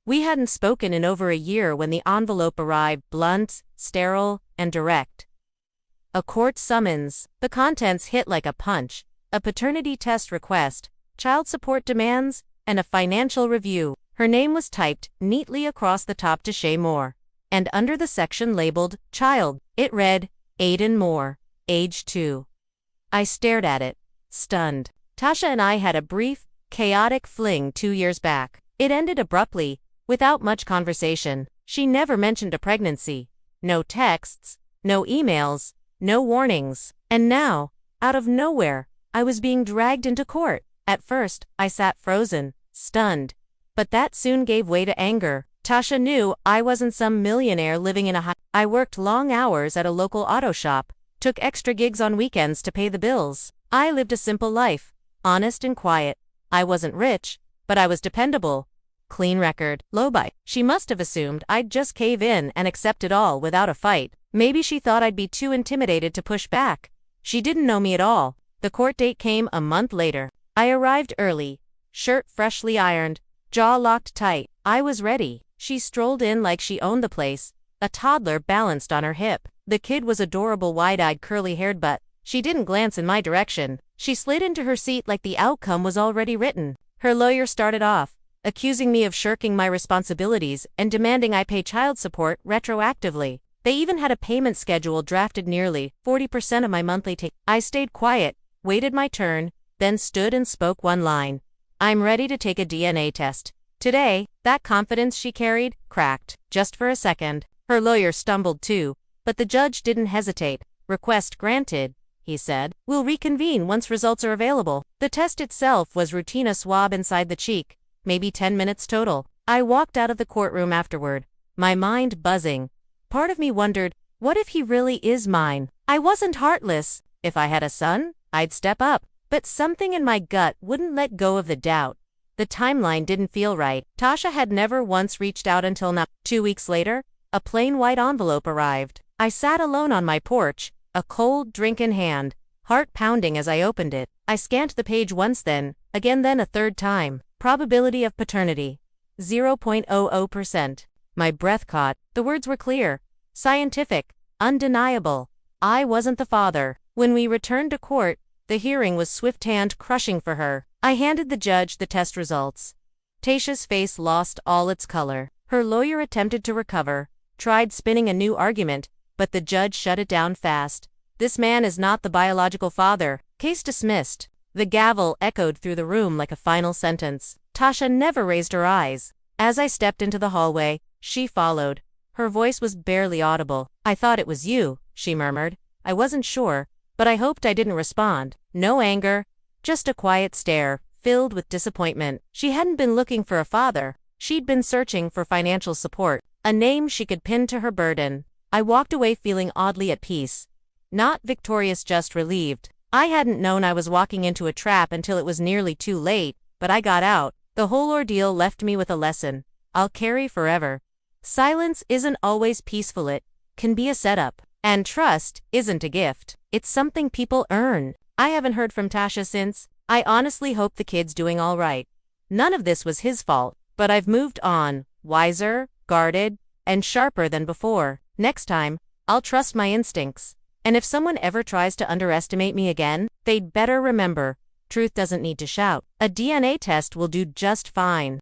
We hadn't spoken in over a year when the envelope arrived, blunt, sterile, and direct. A court summons. The contents hit like a punch. A paternity test request, child support demands, and a financial review. Her name was typed neatly across the top to Shay Moore. And under the section labeled Child, it read, Aiden Moore, age 2. I stared at it, stunned. Tasha and I had a brief, chaotic fling 2 years back. It ended abruptly, without much conversation. She never mentioned a pregnancy. No texts, no emails, no warnings. And now, out of nowhere, I was being dragged into court. At first, I sat frozen, stunned. But that soon gave way to anger. Tasha knew I wasn't some millionaire living in a high. I worked long hours at a local auto shop, took extra gigs on weekends to pay the bills. I lived a simple life, honest and quiet. I wasn't rich, but I was dependable. Clean record, low buy. She must have assumed I'd just cave in and accept it all without a fight. Maybe she thought I'd be too intimidated to push back. She didn't know me at all. The court date came a month later. I arrived early, shirt freshly ironed, jaw locked tight. I was ready. She strolled in like she owned the place, a toddler balanced on her hip. The kid was adorable, wide-eyed, curly-haired, but she didn't glance in my direction. She slid into her seat like the outcome was already written. Her lawyer started off, accusing me of shirking my responsibilities and demanding I pay child support retroactively. They even had a payment schedule drafted, nearly 40% of my monthly take. I stayed quiet, waited my turn, then stood and spoke one line. I'm ready to take a DNA test. Today, that confidence she carried cracked, just for a second. Her lawyer stumbled too, but the judge didn't hesitate. Request granted, he said. We'll reconvene once results are available. The test itself was routine, a swab inside the cheek, maybe 10 minutes total. I walked out of the courtroom afterward, my mind buzzing. Part of me wondered, what if he really is mine? I wasn't heartless. If I had a son, I'd step up. But something in my gut wouldn't let go of the doubt. The timeline didn't feel right. Tasha had never once reached out until now. 2 weeks later, a plain white envelope arrived. I sat alone on my porch, a cold drink in hand, heart pounding as I opened it. I scanned the page once, then a third time. Probability of paternity, 0.00%. My breath caught. The words were clear, scientific, undeniable. I wasn't the father. When we returned to court, the hearing was swift, hand-crushing for her. I handed the judge the test results. Tasha's face lost all its color. Her lawyer attempted to recover, tried spinning a new argument, but the judge shut it down fast. This man is not the biological father. Case dismissed. The gavel echoed through the room like a final sentence. Tasha never raised her eyes. As I stepped into the hallway, she followed. Her voice was barely audible. I thought it was you, she murmured. I wasn't sure, but I hoped I didn't respond. No anger, just a quiet stare, filled with disappointment. She hadn't been looking for a father. She'd been searching for financial support, a name she could pin to her burden. I walked away feeling oddly at peace. Not victorious, just relieved. I hadn't known I was walking into a trap until it was nearly too late, but I got out. The whole ordeal left me with a lesson I'll carry forever. Silence isn't always peaceful. It can be a setup. And trust isn't a gift. It's something people earn. I haven't heard from Tasha since. I honestly hope the kid's doing all right. None of this was his fault, but I've moved on, wiser, guarded, and sharper than before. Next time, I'll trust my instincts. And if someone ever tries to underestimate me again, they'd better remember, truth doesn't need to shout. A DNA test will do just fine.